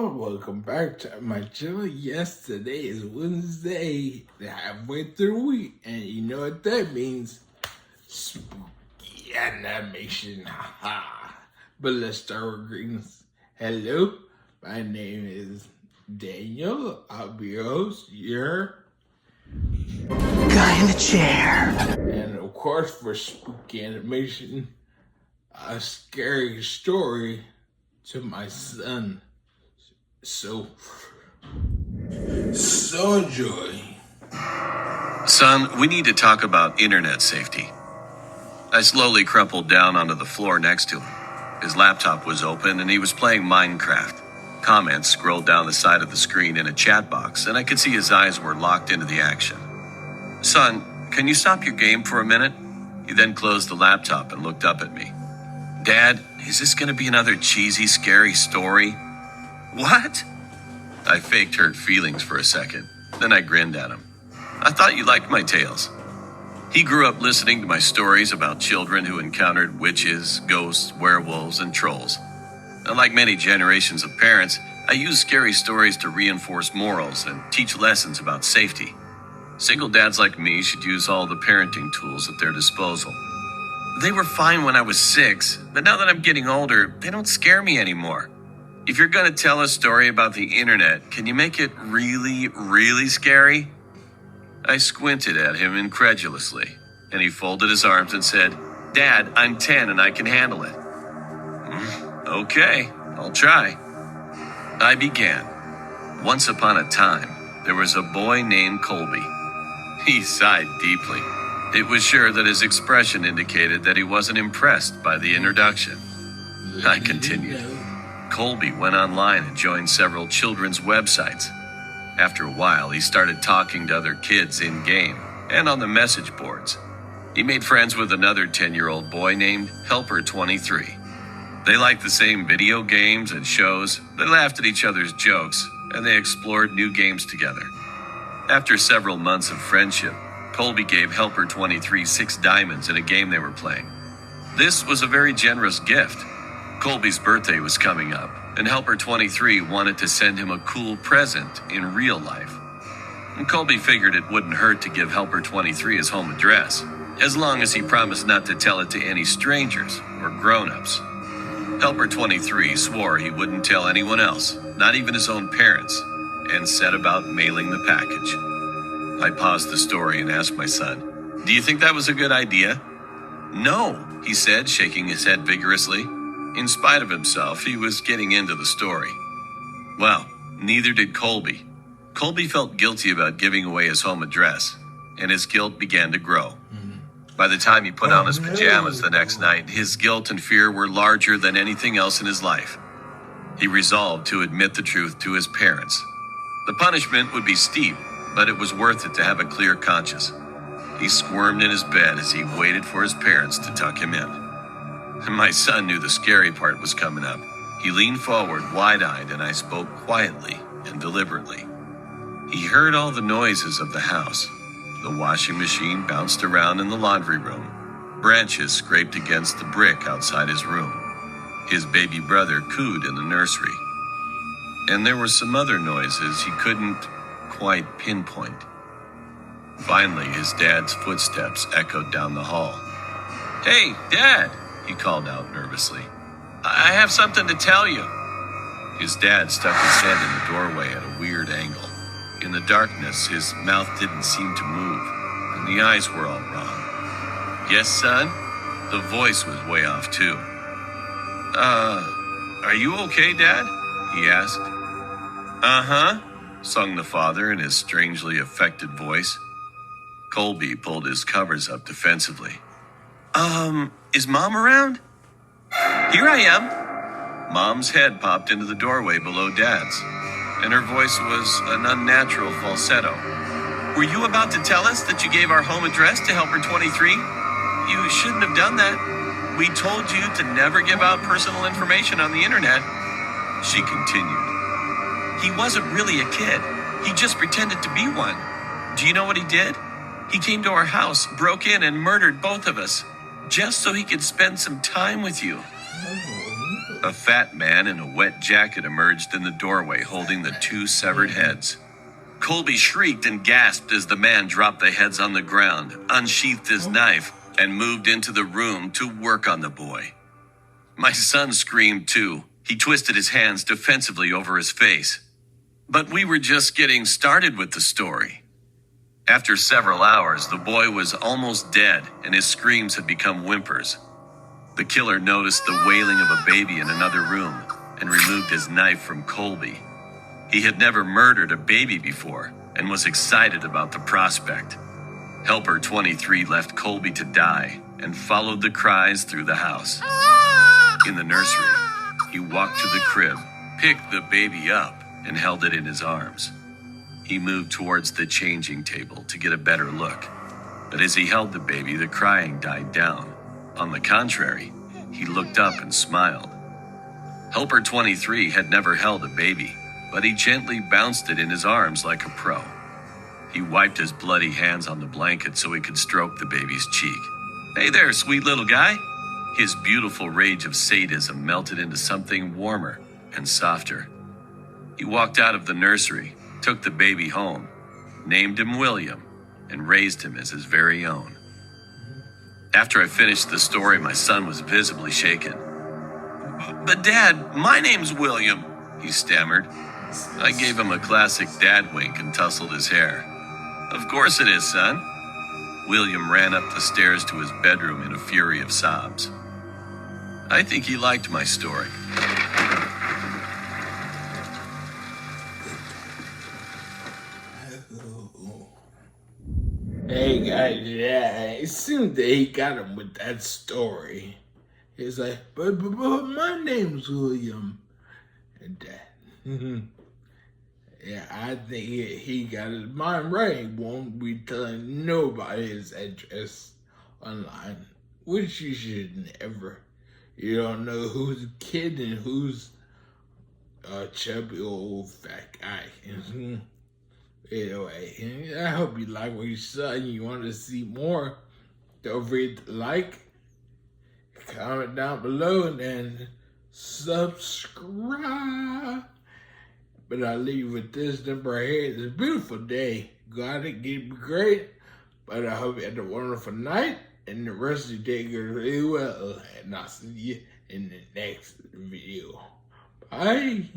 y'all, welcome back to my channel. Yes, today is Wednesday, halfway through the week, and you know what that means? Spooky animation, haha. But let's start with greetings. Hello, my name is Daniel. I'll be your host, your guy in the chair. And of course, for spooky animation, a scary story to my son. So enjoy. Son, we need to talk about internet safety. I slowly crumpled down onto the floor next to him. His laptop was open and he was playing Minecraft. Comments scrolled down the side of the screen in a chat box, and I could see his eyes were locked into the action. Son, can you stop your game for a minute? He then closed the laptop and looked up at me. Dad, is this going to be another cheesy, scary story? What? I faked hurt feelings for a second. Then I grinned at him. I thought you liked my tales. He grew up listening to my stories about children who encountered witches, ghosts, werewolves, and trolls. Unlike many generations of parents, I use scary stories to reinforce morals and teach lessons about safety. Single dads like me should use all the parenting tools at their disposal. They were fine when I was 6, but now that I'm getting older, they don't scare me anymore. If you're going to tell a story about the internet, can you make it really, really scary? I squinted at him incredulously, and he folded his arms and said, Dad, I'm 10 and I can handle it. Okay, I'll try. I began. Once upon a time, there was a boy named Colby. He sighed deeply. It was sure that his expression indicated that he wasn't impressed by the introduction. I continued. Colby went online and joined several children's websites. After a while, he started talking to other kids in-game and on the message boards. He made friends with another 10-year-old boy named Helper23. They liked the same video games and shows, they laughed at each other's jokes, and they explored new games together. After several months of friendship, Colby gave Helper23 6 diamonds in a game they were playing. This was a very generous gift. Colby's birthday was coming up, and Helper23 wanted to send him a cool present in real life. And Colby figured it wouldn't hurt to give Helper23 his home address, as long as he promised not to tell it to any strangers or grown-ups. Helper23 swore he wouldn't tell anyone else, not even his own parents, and set about mailing the package. I paused the story and asked my son, Do you think that was a good idea? No, he said, shaking his head vigorously. In spite of himself, he was getting into the story. Well, neither did Colby. Colby felt guilty about giving away his home address, and his guilt began to grow. By the time he put on his pajamas the next night, his guilt and fear were larger than anything else in his life. He resolved to admit the truth to his parents. The punishment would be steep, but it was worth it to have a clear conscience. He squirmed in his bed as he waited for his parents to tuck him in. My son knew the scary part was coming up. He leaned forward, wide-eyed, and I spoke quietly and deliberately. He heard all the noises of the house. The washing machine bounced around in the laundry room. Branches scraped against the brick outside his room. His baby brother cooed in the nursery. And there were some other noises he couldn't quite pinpoint. Finally, his dad's footsteps echoed down the hall. Hey, Dad, he called out nervously. I have something to tell you. His dad stuck his head in the doorway at a weird angle. In the darkness, his mouth didn't seem to move, and the eyes were all wrong. Yes, son? The voice was way off, too. Are you okay, Dad? He asked. Uh-huh, sung the father in his strangely affected voice. Colby pulled his covers up defensively. Is Mom around? Here I am. Mom's head popped into the doorway below Dad's, and her voice was an unnatural falsetto. Were you about to tell us that you gave our home address to Helper23? You shouldn't have done that. We told you to never give out personal information on the internet. She continued. He wasn't really a kid. He just pretended to be one. Do you know what he did? He came to our house, broke in, and murdered both of us, just so he could spend some time with you. A fat man in a wet jacket emerged in the doorway holding the two severed heads. Colby shrieked and gasped as the man dropped the heads on the ground, unsheathed his knife, and moved into the room to work on the boy. My son screamed too. He twisted his hands defensively over his face. But we were just getting started with the story. After several hours, the boy was almost dead and his screams had become whimpers. The killer noticed the wailing of a baby in another room and removed his knife from Colby. He had never murdered a baby before and was excited about the prospect. Helper 23 left Colby to die and followed the cries through the house. In the nursery, he walked to the crib, picked the baby up, and held it in his arms. He moved towards the changing table to get a better look. But as he held the baby, the crying died down. On the contrary, he looked up and smiled. Helper 23 had never held a baby, but he gently bounced it in his arms like a pro. He wiped his bloody hands on the blanket so he could stroke the baby's cheek. "Hey there, sweet little guy." His beautiful rage of sadism melted into something warmer and softer. He walked out of the nursery, took the baby home, named him William, and raised him as his very own. After I finished the story, my son was visibly shaken. "But Dad, my name's William," he stammered. I gave him a classic dad wink and tousled his hair. "Of course it is, son." William ran up the stairs to his bedroom in a fury of sobs. I think he liked my story. Hey guys, yeah, it seemed that he got him with that story. He's like, but my name's William. And that. Yeah, I think he got his mind right. He won't be telling nobody his address online, which you should never. You don't know who's kid and who's a chubby old fat guy. Anyway, I hope you like what you saw and you want to see more. Don't forget to like, comment down below, and subscribe. But I'll leave you with this number right here. It's a beautiful day. Got it, get great. But I hope you had a wonderful night and the rest of your day goes really well. And I'll see you in the next video. Bye.